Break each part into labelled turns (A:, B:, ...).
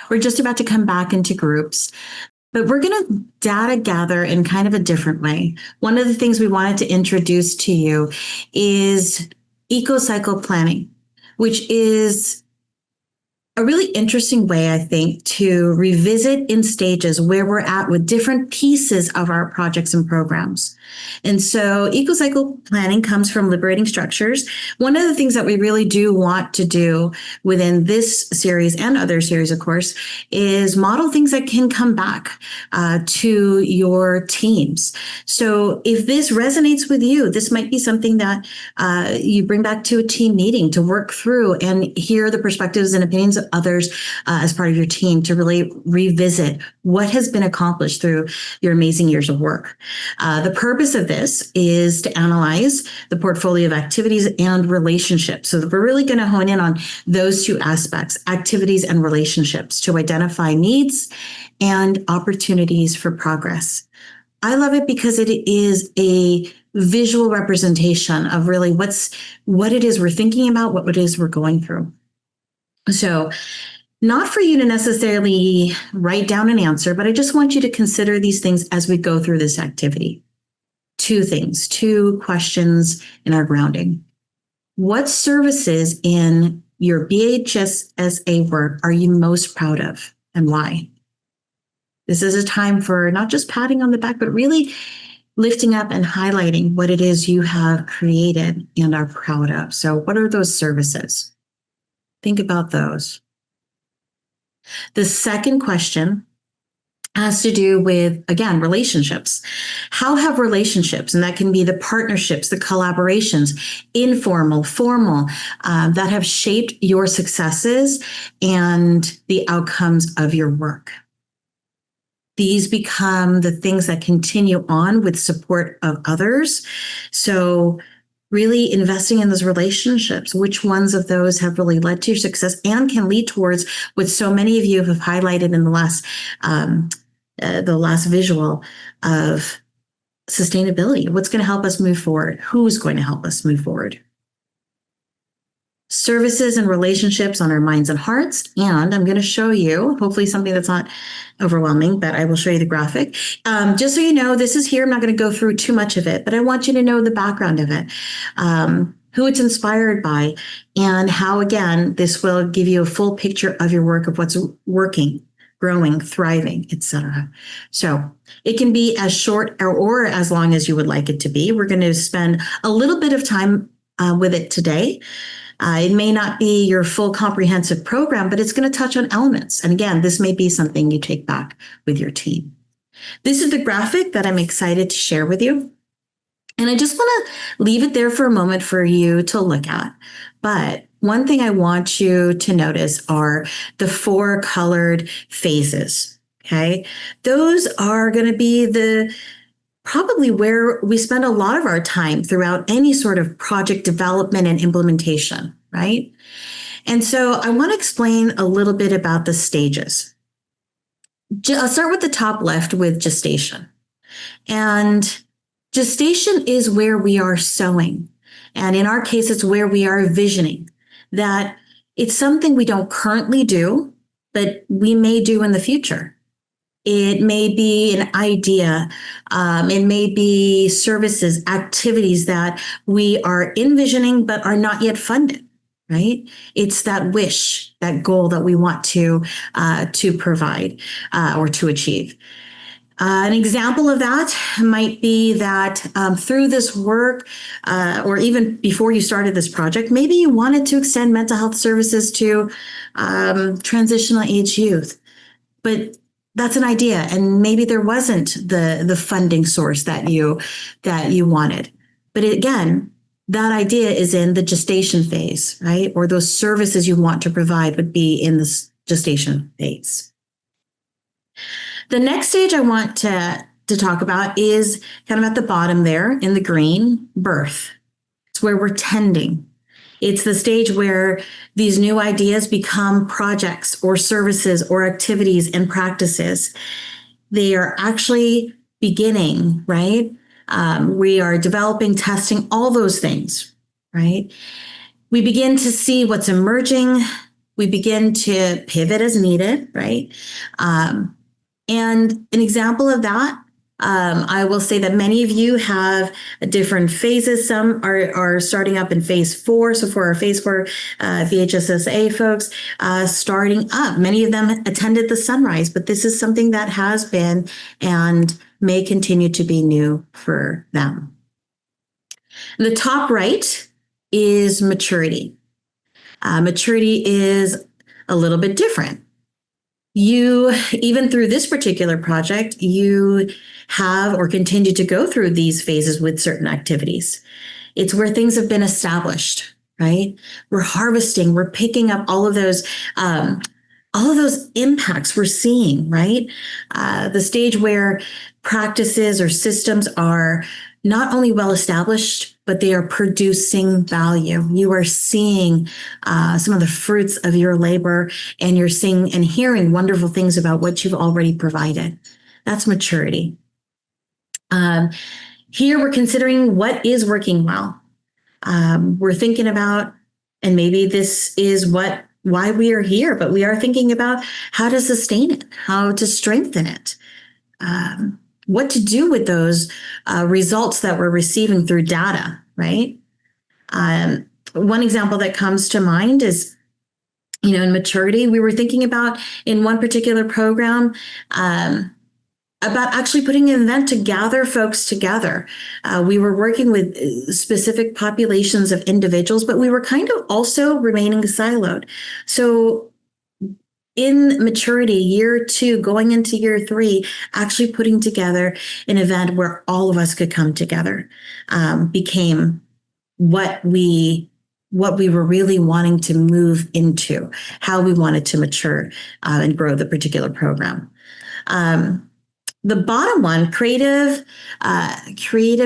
A: We're just about to come back into groups, but we're going to data gather in kind of a different way. One of the things we wanted to introduce to you is eco-cycle planning, which is a really interesting way, I think, to revisit in stages where we're at with different pieces of our projects and programs. And so eco-cycle planning comes from liberating structures. One of the things that we really do want to do within this series and other series, of course, is model things that can come back to your teams. So if this resonates with you, this might be something that you bring back to a team meeting to work through and hear the perspectives and opinions of others as part of your team to really revisit what has been accomplished through your amazing years of work. The purpose of this is to analyze the portfolio of activities and relationships. So we're really going to hone in on those two aspects, activities and relationships, to identify needs and opportunities for progress. I love it because it is a visual representation of really what it is we're thinking about, what it is we're going through. So not for you to necessarily write down an answer, but I just want you to consider these things as we go through this activity. Two questions in our grounding. What services in your BHSSA work are you most proud of and why? This is a time for not just patting on the back, but really lifting up and highlighting what it is you have created and are proud of. So what are those services? Think about those. The second question has to do with, again, relationships. How have relationships, and that can be the partnerships, the collaborations, informal, formal, that have shaped your successes and the outcomes of your work? These become the things that continue on with support of others. So really investing in those relationships, which ones of those have really led to your success and can lead towards what so many of you have highlighted in the last visual of sustainability. What's going to help us move forward? Who's going to help us move forward? Services and relationships on our minds and hearts. And I'm going to show you, hopefully something that's not overwhelming, but I will show you the graphic. Just so you know, this is here. I'm not going to go through too much of it, but I want you to know the background of it, who it's inspired by, and how, again, this will give you a full picture of your work, of what's working, growing, thriving, etc. So it can be as short or as long as you would like it to be. We're going to spend a little bit of time with it today. It may not be your full comprehensive program, but it's going to touch on elements. And again, this may be something you take back with your team. This is the graphic that I'm excited to share with you. And I just want to leave it there for a moment for you to look at. But one thing I want you to notice are the 4 colored phases. Okay. Those are going to be probably where we spend a lot of our time throughout any sort of project development and implementation, right? And so I want to explain a little bit about the stages. I'll start with the top left with gestation. And gestation is where we are sowing. And in our case, it's where we are visioning that it's something we don't currently do, but we may do in the future. It may be an idea. It may be services, activities that we are envisioning but are not yet funded, right? It's that wish, that goal that we want to provide or to achieve. An example of that might be that through this work, or even before you started this project, maybe you wanted to extend mental health services to transitional age youth, but that's an idea, and maybe there wasn't the funding source that you wanted. But again, that idea is in the gestation phase, right? Or those services you want to provide would be in this gestation phase. The next stage I want to talk about is kind of at the bottom there in the green, birth. It's where we're tending. It's the stage where these new ideas become projects or services or activities and practices. They are actually beginning, right? We are developing, testing, all those things, right? We begin to see what's emerging, We begin to pivot as needed, right? And an example of that, I will say that many of you have different phases. Some are starting up in phase 4. So for our phase 4 VHSSA folks, starting up, many of them attended the sunrise, but this is something that has been and may continue to be new for them. The top right is maturity. Maturity is a little bit different. You, even through this particular project, you have or continue to go through these phases with certain activities. It's where things have been established, right? We're harvesting, we're picking up all of those impacts we're seeing, right? The stage where practices or systems are not only well established, but they are producing value. You are seeing some of the fruits of your labor, and you're seeing and hearing wonderful things about what you've already provided. That's maturity. Here we're considering what is working well. We're thinking about, and maybe this is why we are here, but we are thinking about how to sustain it, how to strengthen it. What to do with those results that we're receiving through data, right? One example that comes to mind is, in maturity, we were thinking about in one particular program about actually putting an event to gather folks together. We were working with specific populations of individuals, but we were kind of also remaining siloed. So in maturity, year 2, going into year 3, actually putting together an event where all of us could come together became what we were really wanting to move into, how we wanted to mature and grow the particular program. The bottom one, creative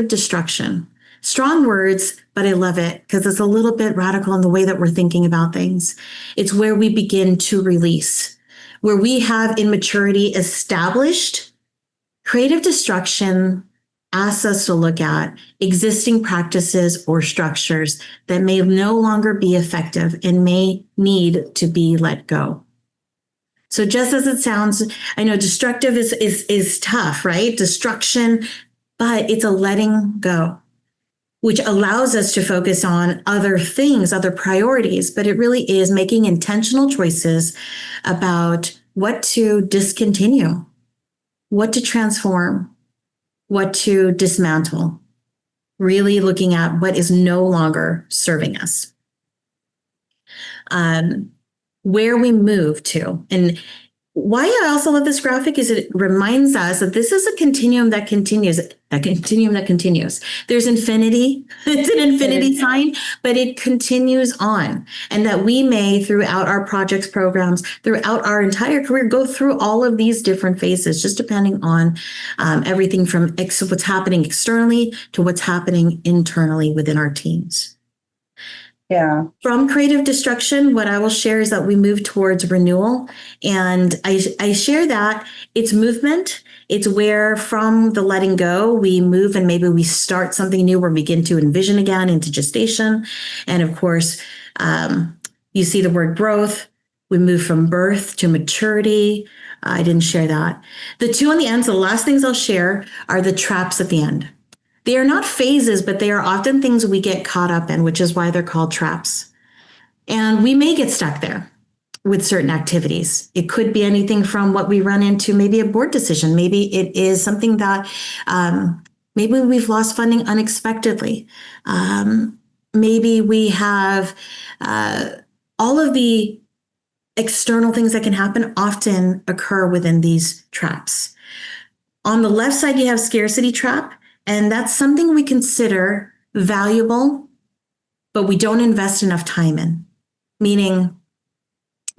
A: destruction. Strong words, but I love it because it's a little bit radical in the way that we're thinking about things. It's where we begin to release, where we have in maturity established. Creative destruction asks us to look at existing practices or structures that may no longer be effective and may need to be let go. So just as it sounds, I know destructive is tough, right? Destruction, but it's a letting go, which allows us to focus on other things, other priorities, but it really is making intentional choices about what to discontinue, what to transform, what to dismantle, really looking at what is no longer serving us. Where we move to. And why I also love this graphic is it reminds us that this is a continuum that continues, There's infinity, it's an infinity sign, but it continues on. And that we may, throughout our projects, programs, throughout our entire career, go through all of these different phases, just depending on everything from what's happening externally to what's happening internally within our teams.
B: Yeah.
A: From creative destruction, what I will share is that we move towards renewal. And I share that it's movement. It's where from the letting go, we move and maybe we start something new or begin to envision again into gestation. And of course, you see the word growth. We move from birth to maturity. I didn't share that. The two on the ends, the last things I'll share are the traps at the end. They are not phases, but they are often things we get caught up in, which is why they're called traps. And we may get stuck there with certain activities. It could be anything from what we run into, maybe a board decision. Maybe it is something that maybe we've lost funding unexpectedly. Maybe we have all of the external things that can happen often occur within these traps. On the left side, you have scarcity trap. And that's something we consider valuable, but we don't invest enough time in. Meaning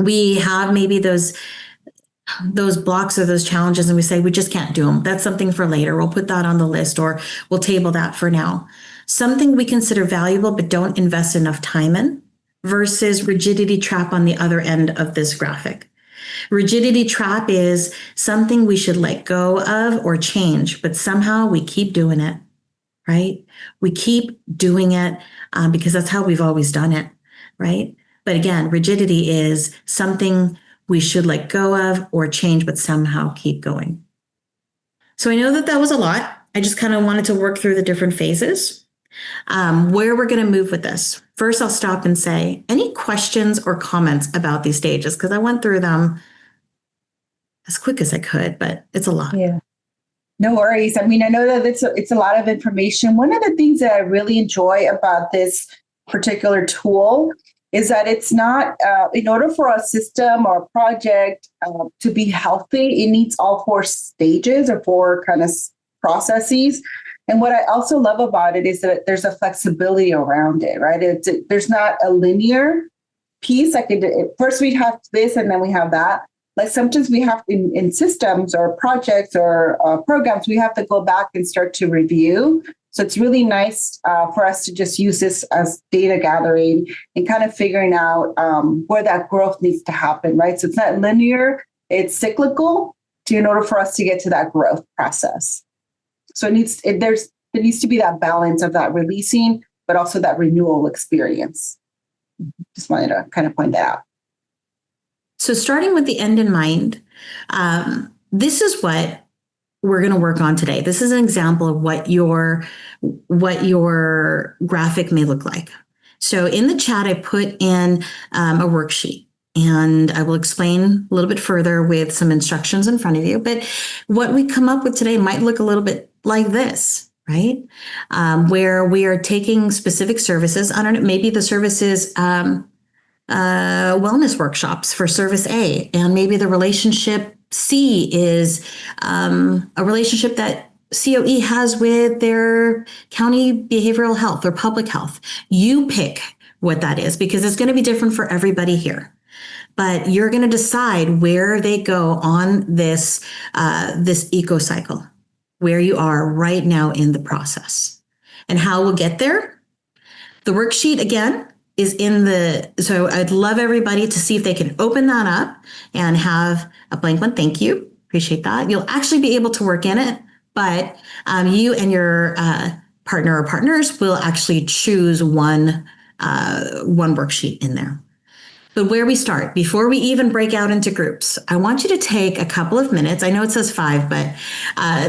A: we have maybe those blocks or those challenges and we say, we just can't do them. That's something for later. We'll put that on the list or we'll table that for now. Something we consider valuable, but don't invest enough time in versus rigidity trap on the other end of this graphic. Rigidity trap is something we should let go of or change, but somehow we keep doing it, right? We keep doing it because that's how we've always done it, right? But again, rigidity is something we should let go of or change, but somehow keep going. So I know that that was a lot. I just kind of wanted to work through the different phases. Where we're going to move with this. First, I'll stop and say, any questions or comments about these stages? Because I went through them as quick as I could, but it's a lot.
B: Yeah. No worries. I mean, I know that it's a lot of information. One of the things that I really enjoy about this particular tool is that it's not, in order for a system or a project to be healthy, it needs all four stages or four kind of processes. And what I also love about it is that there's a flexibility around it, right? There's not a linear piece. Like first we have this and then we have that. Like sometimes we have in systems or projects or programs, we have to go back and start to review. So it's really nice for us to just use this as data gathering and kind of figuring out where that growth needs to happen, right? So it's not linear, it's cyclical in order for us to get to that growth process. So there needs to be that balance of that releasing, but also that renewal experience. Just wanted to kind of point that out.
A: So starting with the end in mind, this is what we're going to work on today. This is an example of what your graphic may look like. So in the chat, I put in a worksheet. And I will explain a little bit further with some instructions in front of you. But what we come up with today might look a little bit like this, right? Where we are taking specific services. I don't know, maybe the service is wellness workshops for service A. And maybe the relationship C is a relationship that COE has with their county behavioral health or public health. You pick what that is because it's going to be different for everybody here. But you're going to decide where they go on this eco cycle, where you are right now in the process. And how we'll get there. The worksheet, again, is so I'd love everybody to see if they can open that up and have a blank one. Thank you. Appreciate that. You'll actually be able to work in it, but you and your partner or partners will actually choose one worksheet in there. But where we start, before we even break out into groups, I want you to take a couple of minutes. I know it says 5, but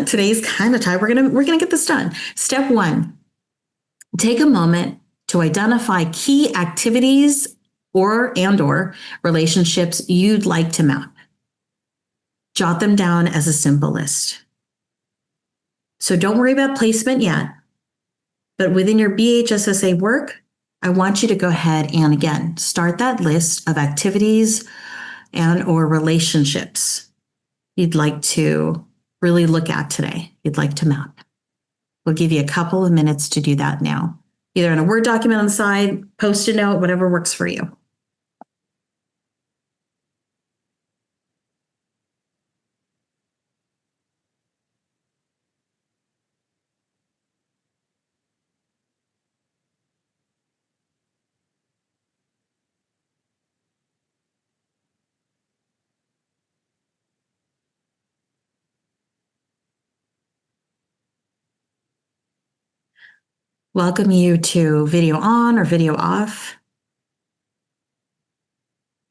A: today's kind of tight. We're gonna get this done. Step 1, take a moment to identify key activities or relationships you'd like to map. Jot them down as a simple list. So don't worry about placement yet, but within your BHSSA work, I want you to go ahead and again, start that list of activities and or relationships you'd like to really look at today, you'd like to map. We'll give you a couple of minutes to do that now, either in a Word document on the side, Post-it note, whatever works for you. Welcome you to video on or video off,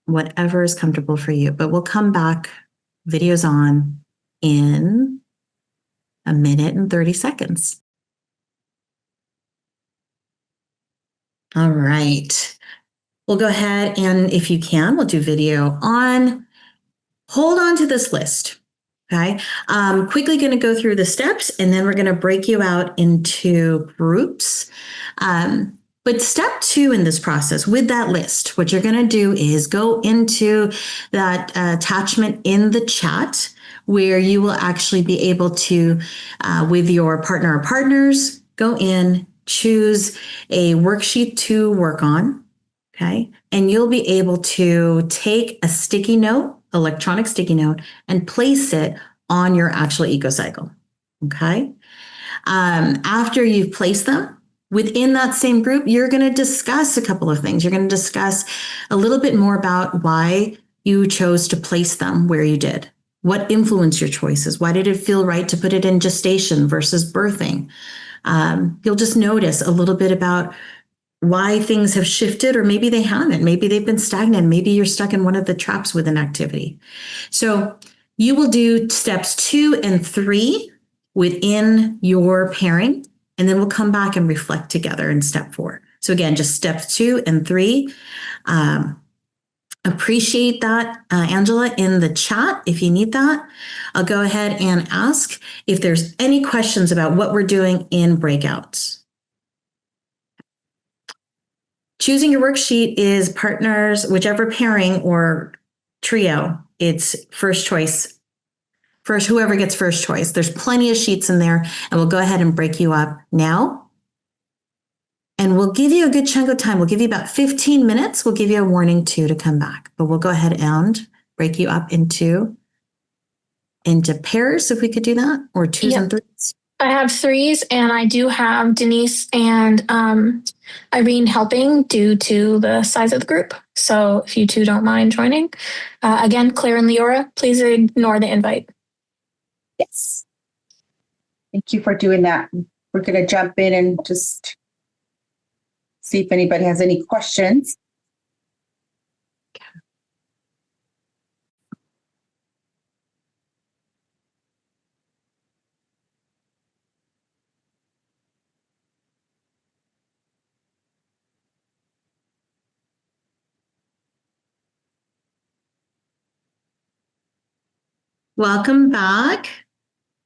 A: whatever is comfortable for you. But we'll come back, videos on, in a minute and 30 seconds. All right. We'll go ahead and if you can, we'll do video on. Hold on to this list. Okay, quickly going to go through the steps and then we're going to break you out into groups. But step 2 in this process with that list, what you're going to do is go into that attachment in the chat where you will actually be able to, with your partner or partners, go in, choose a worksheet to work on. Okay, and you'll be able to take a sticky note, electronic sticky note, and place it on your actual eco cycle. Okay. After you've placed them within that same group, you're going to discuss a couple of things. You're going to discuss a little bit more about why you chose to place them where you did. What influenced your choices? Why did it feel right to put it in gestation versus birthing? You'll just notice a little bit about why things have shifted, or maybe they haven't. Maybe they've been stagnant. Maybe you're stuck in one of the traps with an activity. So you will do steps 2 and 3 within your pairing, and then we'll come back and reflect together in step 4. So again, just steps 2 and 3. Appreciate that, Angela, in the chat if you need that. I'll go ahead and ask if there's any questions about what we're doing in breakouts. Choosing your worksheet is partners, whichever pairing or trio, it's first choice. First, whoever gets first choice. There's plenty of sheets in there, and we'll go ahead and break you up now. And we'll give you a good chunk of time. We'll give you about 15 minutes. We'll give you a warning too to come back, but we'll go ahead and break you up into pairs if we could do that, or 2s and 3s.
C: I have 3s, and I do have Denise and Irene helping due to the size of the group. So if you two don't mind joining, again, Claire and Leora, please ignore the invite.
B: Yes. Thank you for doing that. We're going to jump in and just see if anybody has any questions.
A: Welcome back.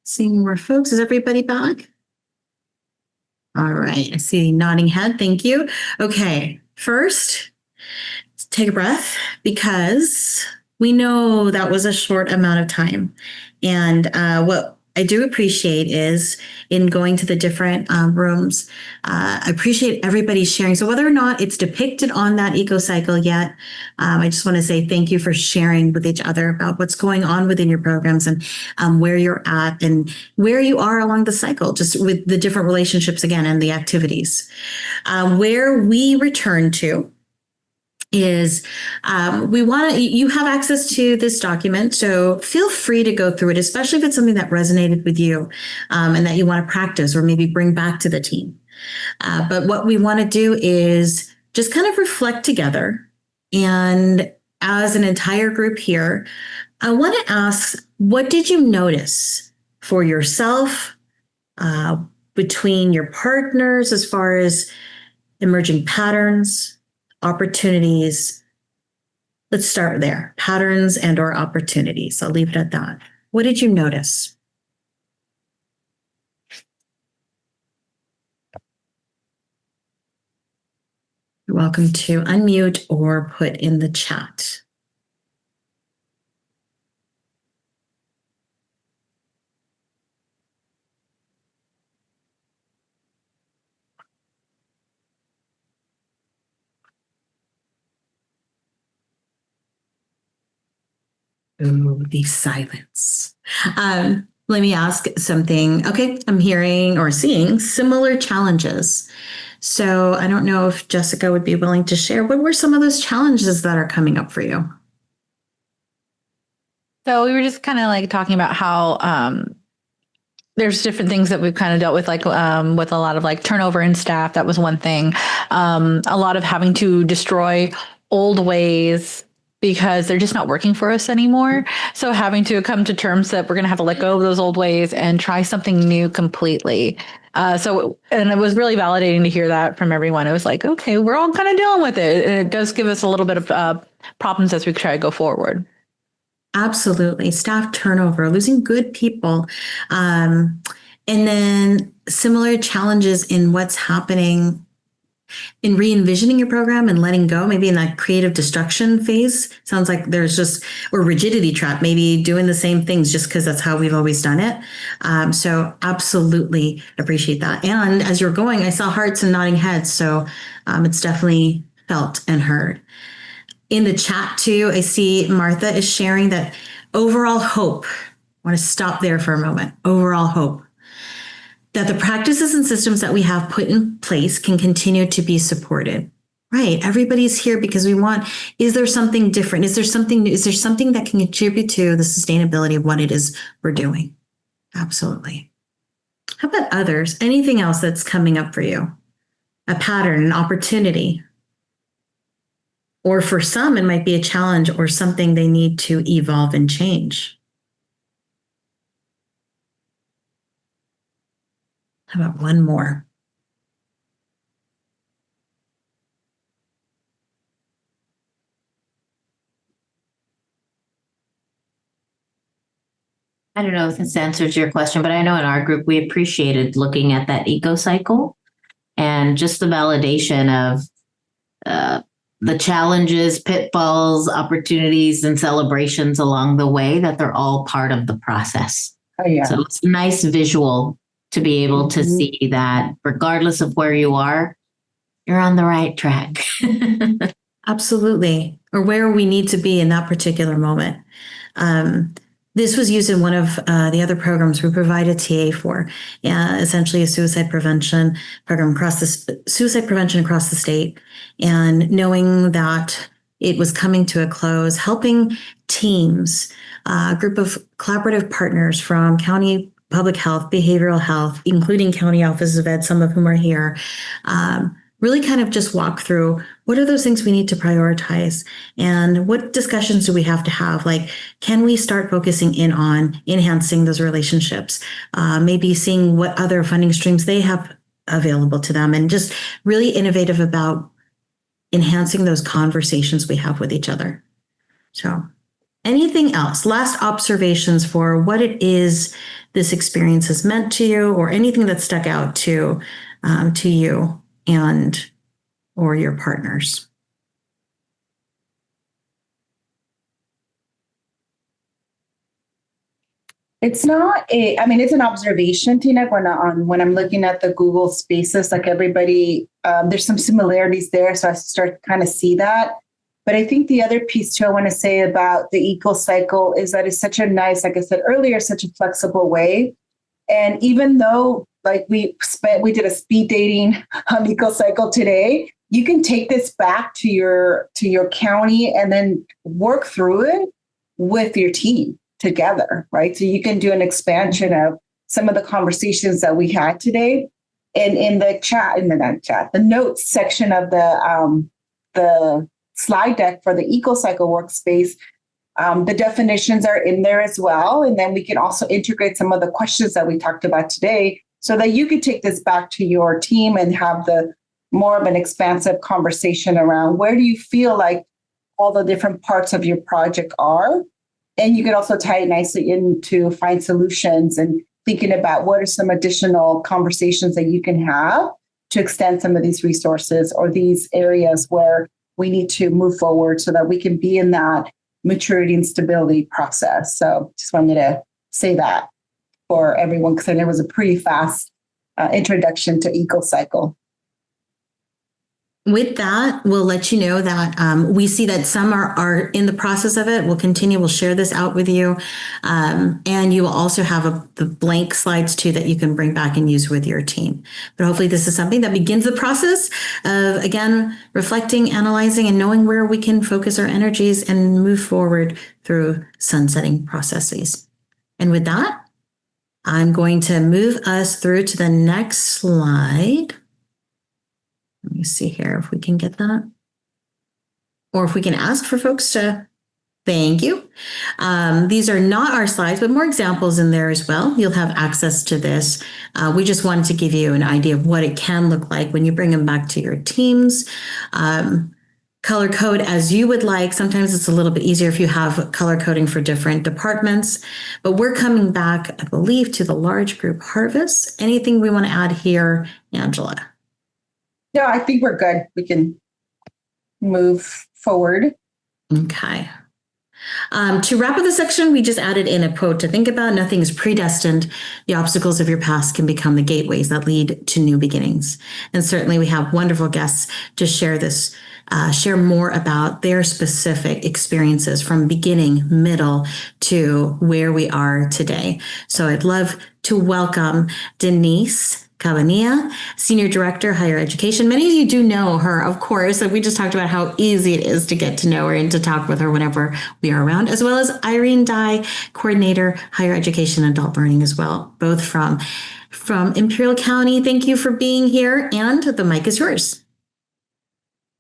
A: Seeing more folks. Is everybody back? All right. I see nodding head. Thank you. Okay. First, take a breath, because we know that was a short amount of time. And what I do appreciate is in going to the different rooms, I appreciate everybody sharing. So whether or not it's depicted on that eco-cycle yet, I just want to say thank you for sharing with each other about what's going on within your programs and where you're at and where you are along the cycle, just with the different relationships again and the activities. Where we return to is you have access to this document, so feel free to go through it, especially if it's something that resonated with you and that you want to practice or maybe bring back to the team. But what we want to do is just kind of reflect together. And as an entire group here, I want to ask, what did you notice for yourself, between your partners, as far as emerging patterns, opportunities? Let's start there. Patterns and or opportunities. I'll leave it at that. What did you notice? You're welcome to unmute or put in the chat. Ooh, the silence. Let me ask something. Okay, I'm hearing or seeing similar challenges. So I don't know if Jessica would be willing to share. What were some of those challenges that are coming up for you?
D: So we were just kind of like talking about how there's different things that we've kind of dealt with, like with a lot of like turnover in staff. That was one thing. A lot of having to destroy old ways because they're just not working for us anymore. So having to come to terms that we're going to have to let go of those old ways and try something new completely. And it was really validating to hear that from everyone. It was like, okay, we're all kind of dealing with it. And it does give us a little bit of problems as we try to go forward.
A: Absolutely. Staff turnover, losing good people. And then similar challenges in what's happening in re-envisioning your program and letting go, maybe in that creative destruction phase. Sounds like there's just, or rigidity trap, maybe doing the same things just because that's how we've always done it. So absolutely appreciate that. And as you're going, I saw hearts and nodding heads. So it's definitely felt and heard. In the chat too, I see Martha is sharing that overall hope. I want to stop there for a moment. Overall hope that the practices and systems that we have put in place can continue to be supported. Right. Everybody's here because we want, is there something different? Is there something new? Is there something that can contribute to the sustainability of what it is we're doing? Absolutely. How about others? Anything else that's coming up for you a pattern, an opportunity. Or for some, it might be a challenge or something they need to evolve and change. How about one more?
E: I don't know if this answers your question, but I know in our group, we appreciated looking at that eco cycle and just the validation of the challenges, pitfalls, opportunities, and celebrations along the way, that they're all part of the process.
B: Oh, yeah.
E: So it's a nice visual to be able to see that regardless of where you are, you're on the right track.
A: Absolutely. Or where we need to be in that particular moment. This was used in one of the other programs we provide a TA for, essentially a suicide prevention program across the state. And knowing that it was coming to a close, helping teams, a group of collaborative partners from county public health, behavioral health, including county offices of ed, some of whom are here, really kind of just walk through what are those things we need to prioritize and what discussions do we have to have? Like, can we start focusing in on enhancing those relationships? Maybe seeing what other funding streams they have available to them, and just really innovative about enhancing those conversations we have with each other. So anything else? Last observations for what it is this experience has meant to you, or anything that stuck out to you and or your partners?
B: It's not it's an observation, Tina, when I'm looking at the Google Spaces, like everybody, there's some similarities there. So I start to kind of see that. But I think the other piece too, I want to say about the eco cycle is that it's such a nice, like I said earlier, such a flexible way. And even though like we did a speed dating on eco cycle today, you can take this back to your county and then work through it with your team together, right? So you can do an expansion of some of the conversations that we had today. And in the notes section of the slide deck for the EcoCycle workspace, the definitions are in there as well. And then we can also integrate some of the questions that we talked about today so that you could take this back to your team and have the more of an expansive conversation around where do you feel like all the different parts of your project are. And you can also tie it nicely into find solutions and thinking about what are some additional conversations that you can have to extend some of these resources or these areas where we need to move forward so that we can be in that maturity and stability process. So just wanted to say that for everyone, because I know it was a pretty fast introduction to EcoCycle.
A: With that, we'll let you know that we see that some are in the process of it. We'll continue. We'll share this out with you. And you will also have the blank slides too that you can bring back and use with your team. But hopefully this is something that begins the process of, again, reflecting, analyzing, and knowing where we can focus our energies and move forward through sunsetting processes. And with that, I'm going to move us through to the next slide. Let me see here if we can get that. Or if we can ask for folks to, thank you. These are not our slides, but more examples in there as well. You'll have access to this. We just wanted to give you an idea of what it can look like when you bring them back to your teams. Color code as you would like. Sometimes it's a little bit easier if you have color coding for different departments, but we're coming back, I believe, to the large group harvest. Anything we want to add here, Angela?
B: No, I think we're good. We can move forward.
A: Okay. To wrap up the section, we just added in a quote to think about. Nothing is predestined. The obstacles of your past can become the gateways that lead to new beginnings. And certainly we have wonderful guests to share this, share more about their specific experiences from beginning, middle to where we are today. So I'd love to welcome Denise Cabanilla, Senior Director, Higher Education. Many of you do know her, of course. We just talked about how easy it is to get to know her and to talk with her whenever we are around, as well as Irene Dye, Coordinator, Higher Education and Adult Learning as well, both from Imperial County. Thank you for being here, and the mic is yours.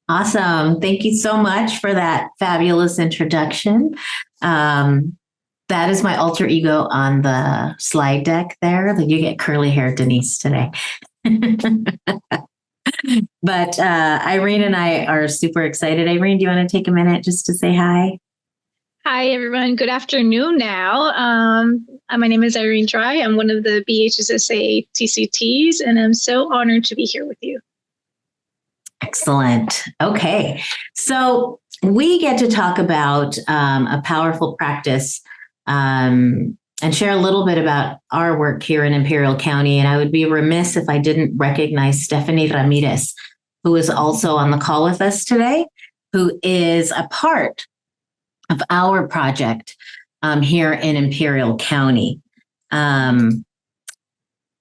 E: Awesome. Thank you so much for that fabulous introduction. That is my alter ego on the slide deck there. That you get curly hair, Denise, today. But Irene and I are super excited. Irene, do you want to take a minute just to say hi?
F: Hi, everyone. Good afternoon now. My name is Irene Dry. I'm one of the BHSSA TCTs, and I'm so honored to be here with you.
E: Excellent. Okay. So we get to talk about a powerful practice and share a little bit about our work here in Imperial County. And I would be remiss if I didn't recognize Stephanie Ramirez, who is also on the call with us today, who is a part of our project here in Imperial County. I'm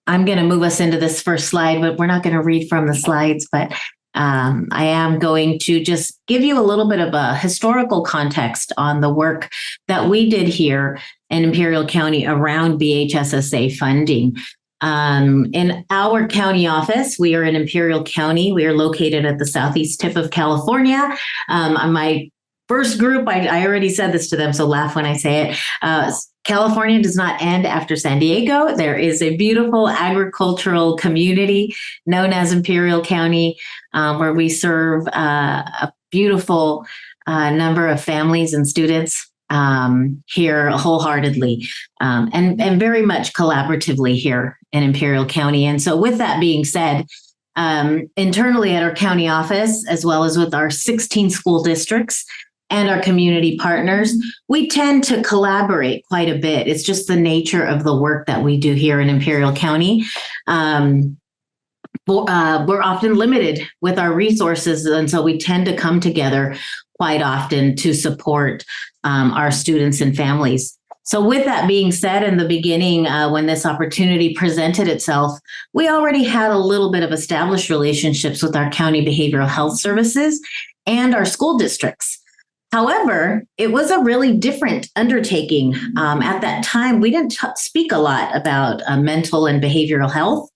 E: going to move us into this first slide, but we're not going to read from the slides, but I am going to just give you a little bit of a historical context on the work that we did here in Imperial County around BHSSA funding. In our county office, we are in Imperial County. We are located at the southeast tip of California. My first group, I already said this to them, so laugh when I say it. California does not end after San Diego. There is a beautiful agricultural community known as Imperial County, where we serve a beautiful number of families and students here wholeheartedly and very much collaboratively here in Imperial County. And so with that being said, internally at our county office, as well as with our 16 school districts, and our community partners, we tend to collaborate quite a bit. It's just the nature of the work that we do here in Imperial County. We're often limited with our resources, and so we tend to come together quite often to support our students and families. So with that being said, in the beginning, when this opportunity presented itself, we already had a little bit of established relationships with our county behavioral health services and our school districts. However, it was a really different undertaking. At that time, we didn't speak a lot about mental and behavioral health.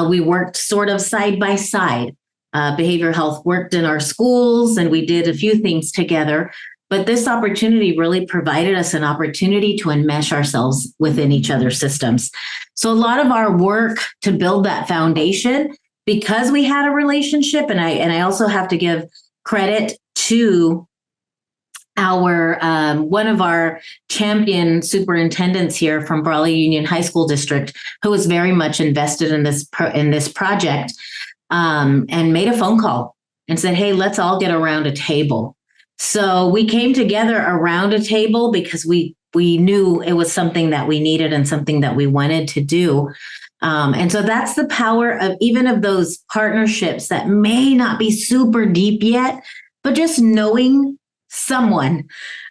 E: We worked sort of side by side. Behavioral health worked in our schools, and we did a few things together. But this opportunity really provided us an opportunity to enmesh ourselves within each other's systems. So a lot of our work to build that foundation, because we had a relationship, and I also have to give credit to our one of our champion superintendents here from Brawley Union High School District, who was very much invested in this project, and made a phone call and said, "Hey, let's all get around a table." So we came together around a table because we knew it was something that we needed and something that we wanted to do. And so that's the power of even of those partnerships that may not be super deep yet, but just knowing someone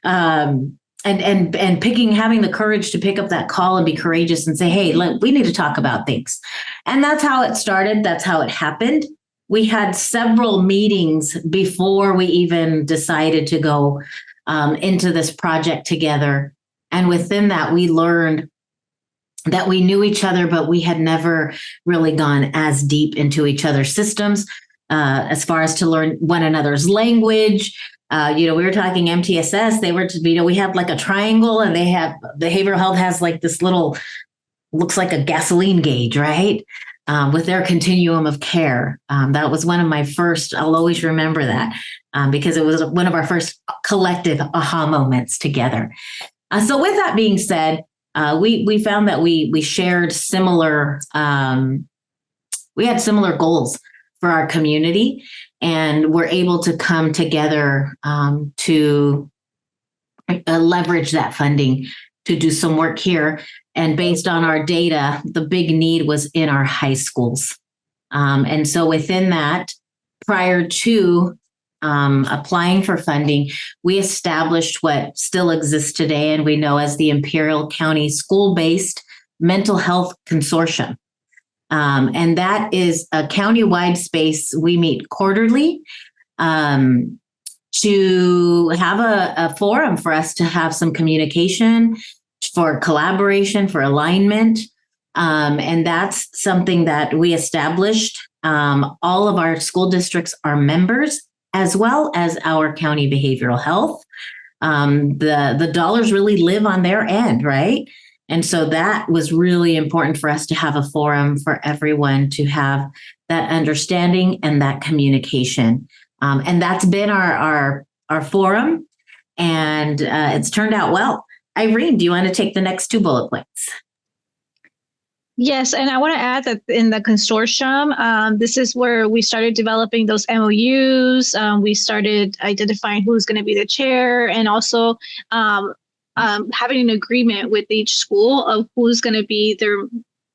E: and having the courage to pick up that call and be courageous and say, "Hey, we need to talk about things." And that's how it started. That's how it happened. We had several meetings before we even decided to go into this project together. And within that, we learned that we knew each other, but we had never really gone as deep into each other's systems as far as to learn one another's language. We were talking MTSS. They were, we have like a triangle, and they have behavioral health has like this little, looks like a gasoline gauge, right? With their continuum of care. That was one of my first, I'll always remember that because it was one of our first collective aha moments together. So with that being said, we found that we shared similar, we had similar goals for our community, and we're able to come together to leverage that funding to do some work here. And based on our data, the big need was in our high schools. And so within that, prior to applying for funding, we established what still exists today and we know as the Imperial County School-Based Mental Health Consortium. And that is a countywide space. We meet quarterly to have a forum for us to have some communication, for collaboration, for alignment. And that's something that we established. All of our school districts are members, as well as our county behavioral health. The dollars really live on their end, right? And so that was really important for us to have a forum for everyone to have that understanding and that communication. And that's been our forum, and it's turned out well. Irene, do you want to take the next 2 bullet points?
F: Yes, and I want to add that in the consortium, this is where we started developing those MOUs. We started identifying who's going to be the chair, and also having an agreement with each school of who's going to be their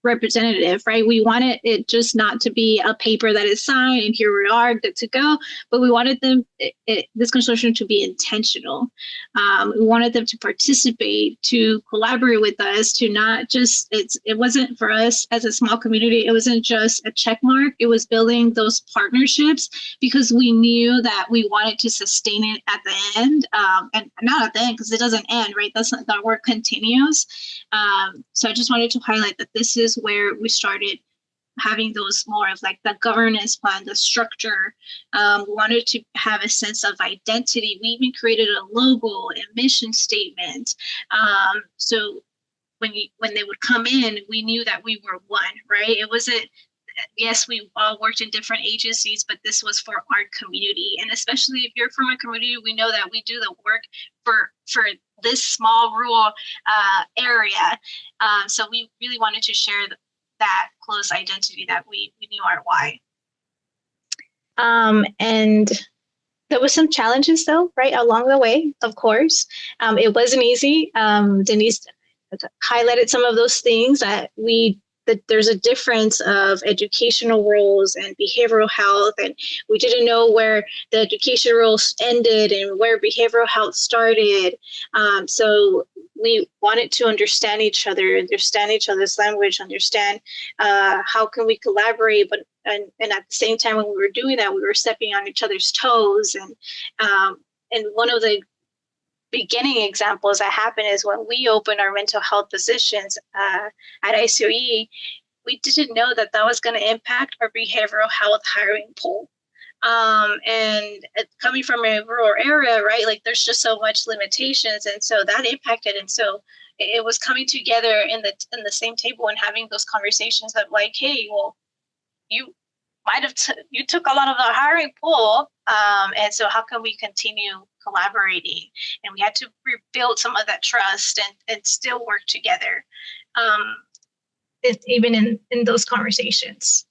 F: representative, right? We wanted it just not to be a paper that is signed and here we are, good to go, but we wanted this consortium to be intentional. We wanted them to participate, to collaborate with us, to not just, it wasn't for us as a small community, it wasn't just a check mark, it was building those partnerships because we knew that we wanted to sustain it at the end, and not at the end because it doesn't end, right? That's not, that work continues. So I just wanted to highlight that this is where we started having those more of like the governance plan, the structure. We wanted to have a sense of identity. We even created a logo and mission statement. So when they would come in, we knew that we were one, right? It wasn't, yes, we all worked in different agencies, but this was for our community. And especially if you're from a community, we know that we do the work for this small rural area. So we really wanted to share that close identity that we knew our why. And there was some challenges though, right, along the way, of course. It wasn't easy. Denise highlighted some of those things that there's a difference of educational roles and behavioral health, and we didn't know where the education roles ended and where behavioral health started. So we wanted to understand each other, understand each other's language, understand how can we collaborate, but and at the same time when we were doing that, we were stepping on each other's toes. And one of the beginning examples that happened is when we opened our mental health positions at ICOE, we didn't know that was going to impact our behavioral health hiring pool. And coming from a rural area, right, like there's just so much limitations. And so that impacted. And so it was coming together in the same table and having those conversations of like, hey, well, you might have you took a lot of the hiring pool. And so how can we continue collaborating? And we had to rebuild some of that trust and still work together, even in those conversations.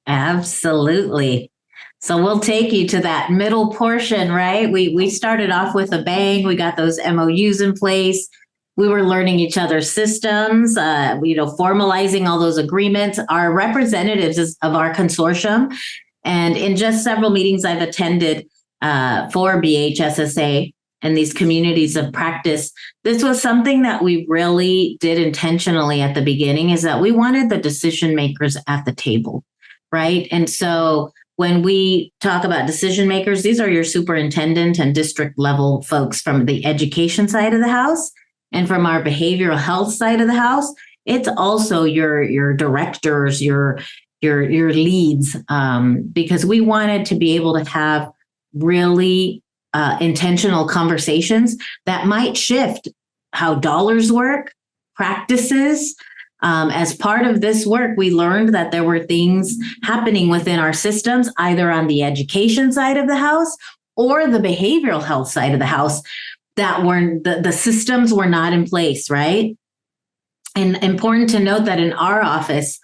E: Absolutely. So we'll take you to that middle portion, right? We started off with a bang. We got those MOUs in place. We were learning each other's systems, formalizing all those agreements. Our representatives of our consortium, and in just several meetings I've attended for BHSSA and these communities of practice, this was something that we really did intentionally at the beginning, is that we wanted the decision makers at the table, right? And so when we talk about decision makers, these are your superintendent and district level folks from the education side of the house. And from our behavioral health side of the house, it's also your directors, your leads, because we wanted to be able to have really intentional conversations that might shift how dollars work, practices. As part of this work, we learned that there were things happening within our systems, either on the education side of the house or the behavioral health side of the house, that weren't, the systems were not in place, right? And important to note that in our office,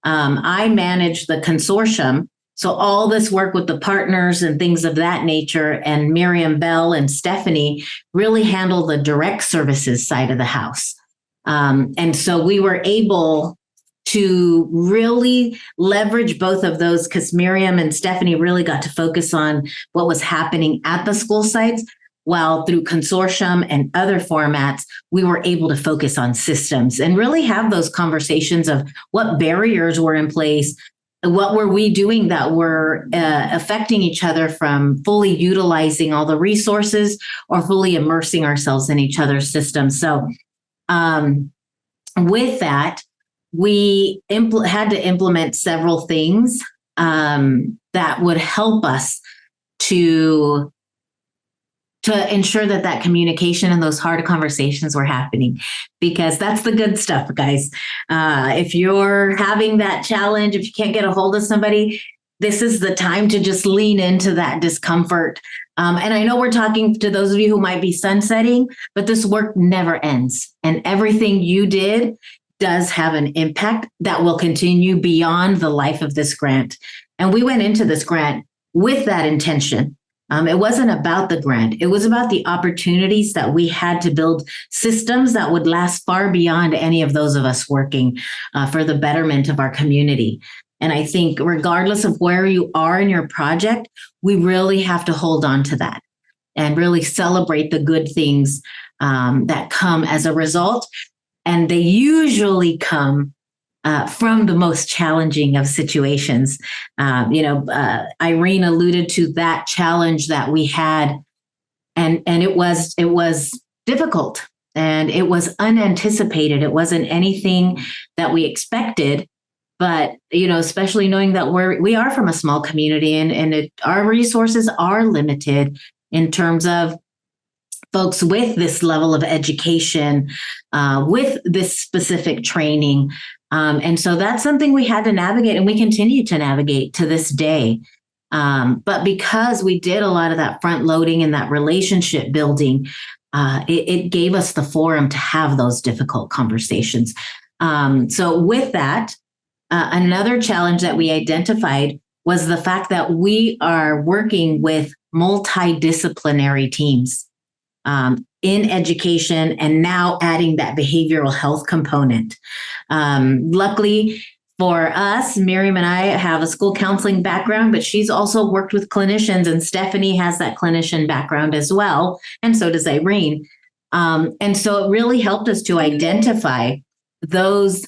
E: I manage the consortium. So all this work with the partners and things of that nature, and Miriam Bell and Stephanie really handle the direct services side of the house. And so we were able to really leverage both of those, because Miriam and Stephanie really got to focus on what was happening at the school sites. while through consortium and other formats, we were able to focus on systems and really have those conversations of what barriers were in place. What were we doing that were affecting each other from fully utilizing all the resources or fully immersing ourselves in each other's systems? So with that, we had to implement several things that would help us to ensure that communication and those hard conversations were happening, because that's the good stuff, guys. If you're having that challenge, if you can't get a hold of somebody, this is the time to just lean into that discomfort. And I know we're talking to those of you who might be sunsetting, but this work never ends. And everything you did does have an impact that will continue beyond the life of this grant. And we went into this grant with that intention. It wasn't about the grant. It was about the opportunities that we had to build systems that would last far beyond any of those of us working for the betterment of our community. And I think regardless of where you are in your project, we really have to hold on to that and really celebrate the good things that come as a result. And they usually come from the most challenging of situations. Irene alluded to that challenge that we had, and it was difficult and it was unanticipated. It wasn't anything that we expected, but especially knowing that we are from a small community and our resources are limited in terms of folks with this level of education, with this specific training. And so that's something we had to navigate, and we continue to navigate to this day. But because we did a lot of that front loading and that relationship building, it gave us the forum to have those difficult conversations. So with that, another challenge that we identified was the fact that we are working with multidisciplinary teams in education, and now adding that behavioral health component. Luckily for us, Miriam and I have a school counseling background, but she's also worked with clinicians, and Stephanie has that clinician background as well, and so does Irene. And so it really helped us to identify those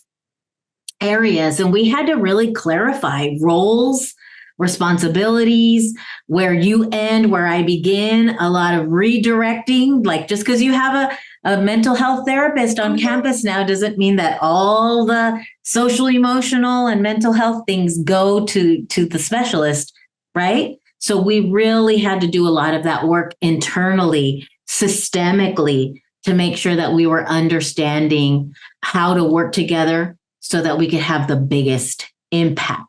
E: areas, and we had to really clarify roles, responsibilities, where you end, where I begin, a lot of redirecting. Like, just because you have a mental health therapist on campus now doesn't mean that all the social, emotional, and mental health things go to the specialist, right? So we really had to do a lot of that work internally, systemically, to make sure that we were understanding how to work together so that we could have the biggest impact.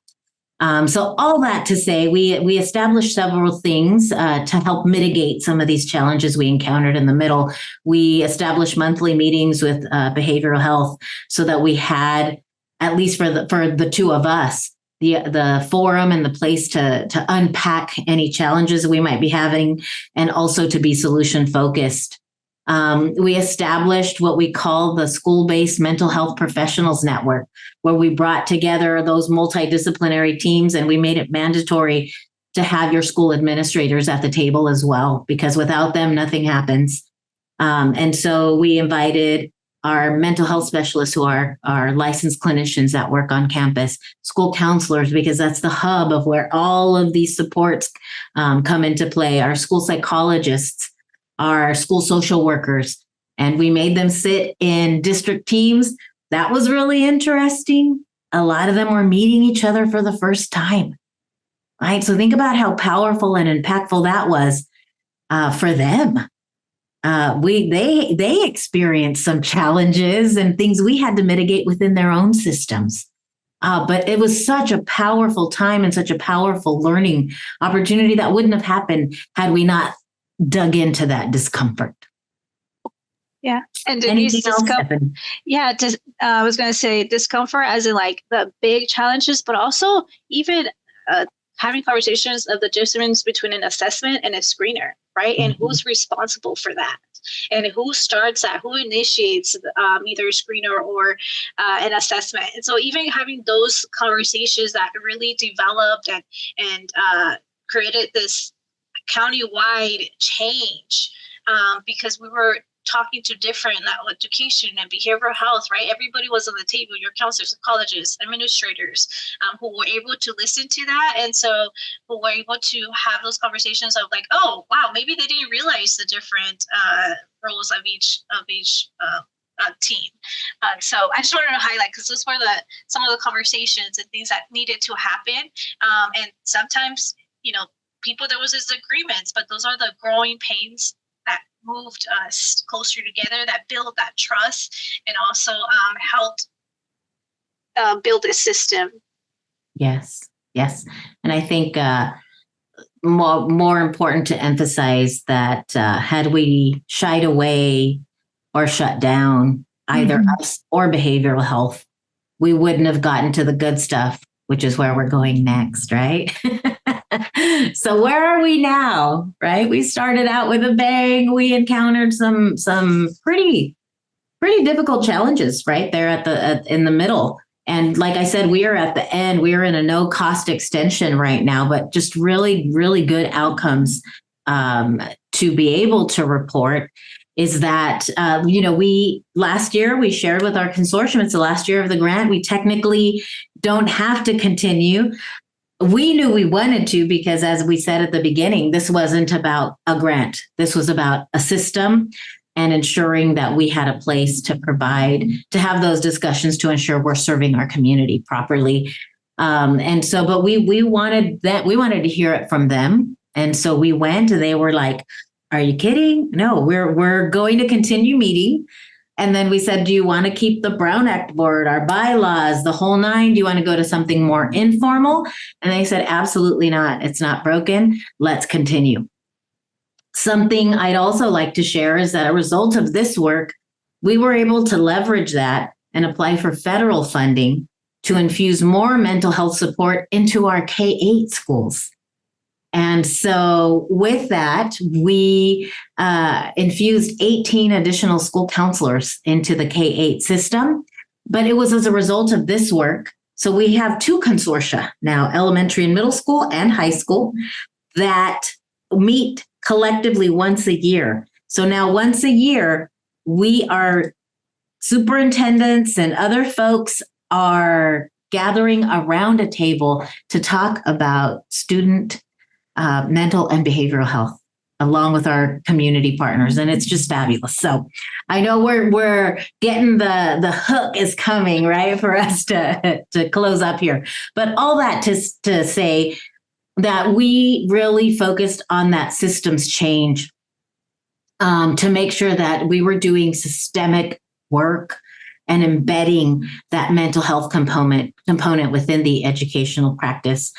E: So all that to say, we established several things to help mitigate some of these challenges we encountered in the middle. We established monthly meetings with behavioral health so that we had, at least for the two of us, the forum and the place to unpack any challenges we might be having, and also to be solution focused. We established what we call the school-based mental health professionals network, where we brought together those multidisciplinary teams, and we made it mandatory to have your school administrators at the table as well, because without them, nothing happens. And so we invited our mental health specialists, who are licensed clinicians that work on campus, school counselors, because that's the hub of where all of these supports come into play, our school psychologists, our school social workers, and we made them sit in district teams. That was really interesting. A lot of them were meeting each other for the first time, right? So think about how powerful and impactful that was for them. They experienced some challenges and things we had to mitigate within their own systems. But it was such a powerful time and such a powerful learning opportunity that wouldn't have happened had we not dug into that discomfort.
F: Yeah. And Denise, I was going to say discomfort as in like the big challenges, but also even having conversations of the difference between an assessment and a screener, right? And who's responsible for that? And who starts that? Who initiates either a screener or an assessment? And so even having those conversations that really developed and created this county-wide change because we were talking to different education and behavioral health, right? Everybody was on the table, your counselors, psychologists, administrators, who were able to listen to that. And so who were able to have those conversations of like, oh, wow, maybe they didn't realize the different roles of each team. So I just wanted to highlight, because those were some of the conversations and things that needed to happen. And sometimes, there was disagreements, but those are the growing pains that moved us closer together, that built that trust, and also helped build a system.
E: Yes. And I think more important to emphasize that had we shied away or shut down either us or behavioral health, we wouldn't have gotten to the good stuff, which is where we're going next, right? So where are we now, right? We started out with a bang. We encountered some pretty difficult challenges right there in the middle. And like I said, we are at the end. We are in a no cost extension right now, but just really, really good outcomes to be able to report is that, last year we shared with our consortium, it's the last year of the grant. We technically don't have to continue. We knew we wanted to, because as we said at the beginning, this wasn't about a grant. This was about a system and ensuring that we had a place to have those discussions to ensure we're serving our community properly. But we wanted to hear it from them. And so we went, and they were like, are you kidding? No, we're going to continue meeting. And then we said, do you want to keep the Brown Act board, our bylaws, the whole nine? Do you want to go to something more informal? And they said, absolutely not. It's not broken. Let's continue. Something I'd also like to share is that a result of this work, we were able to leverage that and apply for federal funding to infuse more mental health support into our K-8 schools. And so with that, we infused 18 additional school counselors into the K-8 system, but it was as a result of this work. So we have two consortia now, elementary and middle school and high school, that meet collectively once a year. So now once a year, superintendents and other folks are gathering around a table to talk about student mental and behavioral health, along with our community partners. And it's just fabulous. So I know we're getting the hook is coming, right, for us to close up here. But all that to say that we really focused on that systems change to make sure that we were doing systemic work and embedding that mental health component within the educational practice.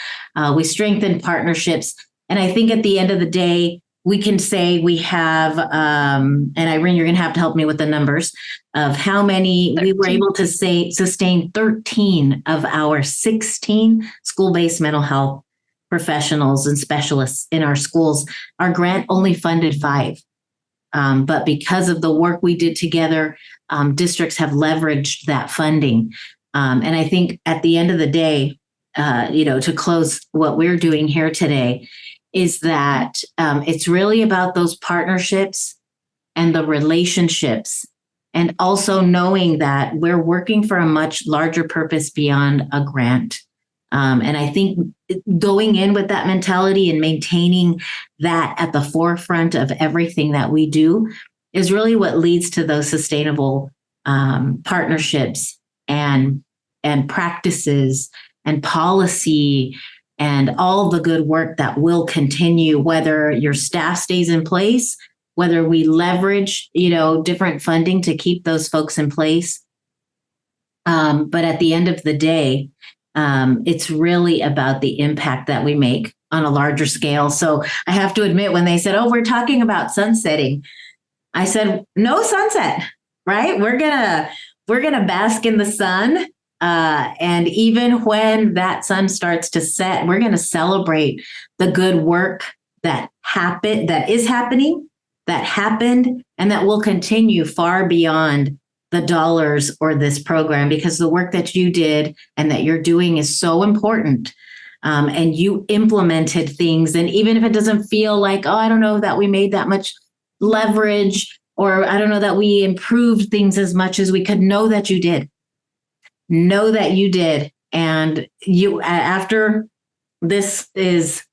E: We strengthened partnerships. And I think at the end of the day, we can say we have, and Irene, you're going to have to help me with the numbers of how many 13. We were able to sustain 13 of our 16 school-based mental health professionals and specialists in our schools. Our grant only funded 5. But because of the work we did together, districts have leveraged that funding. And I think at the end of the day, to close what we're doing here today, is that it's really about those partnerships and the relationships, and also knowing that we're working for a much larger purpose beyond a grant. And I think going in with that mentality and maintaining that at the forefront of everything that we do is really what leads to those sustainable partnerships and practices and policy and all the good work that will continue, whether your staff stays in place, whether we leverage, different funding to keep those folks in place. But at the end of the day, it's really about the impact that we make on a larger scale. So I have to admit, when they said, oh, we're talking about sunsetting, I said, no sunset, right? We're gonna bask in the sun. And even when that sun starts to set, we're going to celebrate the good work that is happening, that happened, and that will continue far beyond the dollars or this program, because the work that you did and that you're doing is so important. And you implemented things. And even if it doesn't feel like, oh, I don't know that we made that much leverage, or I don't know that we improved things as much as we could. Know that you did. Know that you did. And you, after this is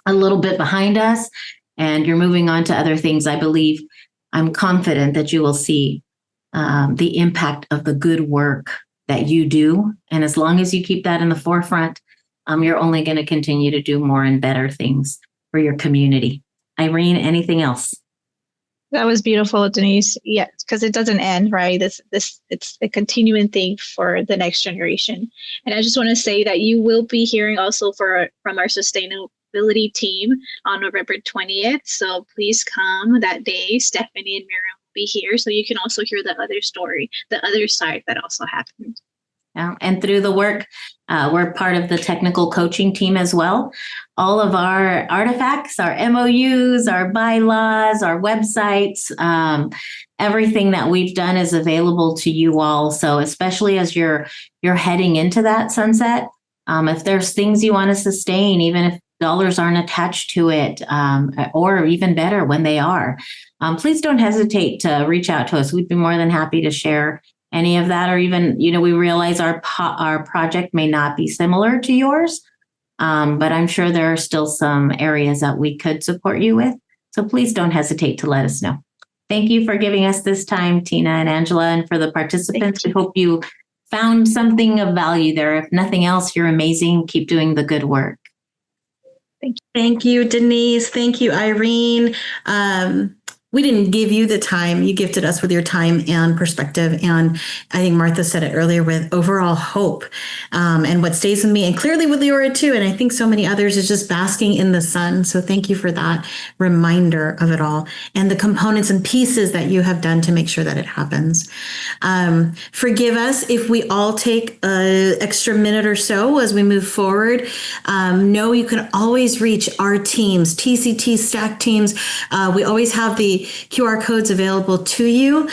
E: a little bit behind us and you're moving on to other things, I'm confident that you will see the impact of the good work that you do. And as long as you keep that in the forefront, you're only going to continue to do more and better things for your community. Irene, anything else?
F: That was beautiful, Denise. Yeah, because it doesn't end, right? It's a continuing thing for the next generation. And I just want to say that you will be hearing also from our sustainability team on November 20th. So please come that day. Stephanie and Miriam will be here, so you can also hear the other story, the other side that also happened.
E: Yeah, and through the work, we're part of the technical coaching team as well. All of our artifacts, our MOUs, our bylaws, our websites, everything that we've done is available to you all. So especially as you're heading into that sunset, if there's things you want to sustain, even if dollars aren't attached to it, or even better when they are, please don't hesitate to reach out to us. We'd be more than happy to share any of that, or even, we realize our project may not be similar to yours, but I'm sure there are still some areas that we could support you with. So please don't hesitate to let us know. Thank you for giving us this time, Tina and Angela, and for the participants. We hope you found something of value there. If nothing else, you're amazing. Keep doing the good work.
A: Thank you, Denise. Thank you, Irene. We didn't give you the time. You gifted us with your time and perspective. And I think Martha said it earlier with overall hope. And what stays with me, and clearly with Leora too, and I think so many others, is just basking in the sun. So thank you for that reminder of it all and the components and pieces that you have done to make sure that it happens. Forgive us if we all take an extra minute or so as we move forward. Know you can always reach our teams, TCT stack teams. We always have the QR codes available to you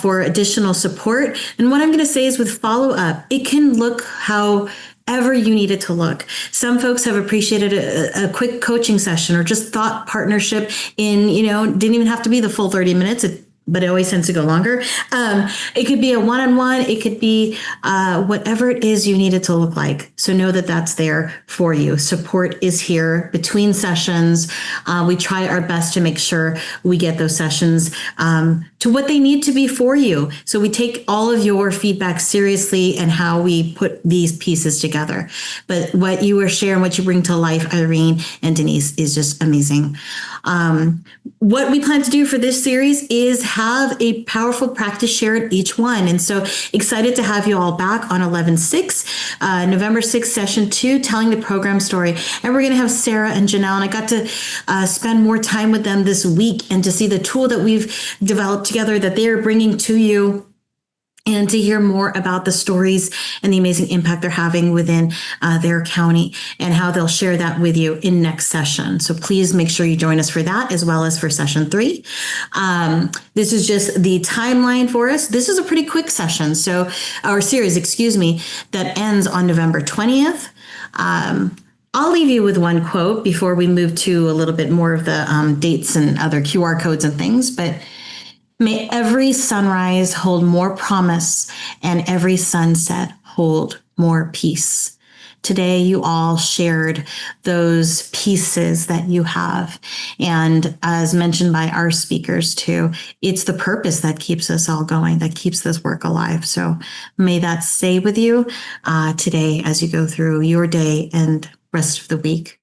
A: for additional support. And what I'm going to say is with follow up, it can look however you need it to look. Some folks have appreciated a quick coaching session or just thought partnership in, didn't even have to be the full 30 minutes. But it always tends to go longer. It could be a one-on-one. It could be whatever it is you need it to look like. So know that that's there for you. Support is here between sessions. We try our best to make sure we get those sessions to what they need to be for you. So we take all of your feedback seriously and how we put these pieces together. But what you are sharing, what you bring to life, Irene and Denise, is just amazing. What we plan to do for this series is have a powerful practice shared each one. And so excited to have you all back on 11/6, November 6th, session 2, telling the program story. And we're going to have Sarah and Janelle. And I got to spend more time with them this week and to see the tool that we've developed together that they are bringing to you, and to hear more about the stories and the amazing impact they're having within their county and how they'll share that with you in next session. So please make sure you join us for that as well as for session 3. This is just the timeline for us. This is a pretty quick session. So our series, that ends on November 20th. I'll leave you with one quote before we move to a little bit more of the dates and other QR codes and things, but may every sunrise hold more promise and every sunset hold more peace. Today, you all shared those pieces that you have. And as mentioned by our speakers too, it's the purpose that keeps us all going, that keeps this work alive. So may that stay with you today as you go through your day and rest of the week.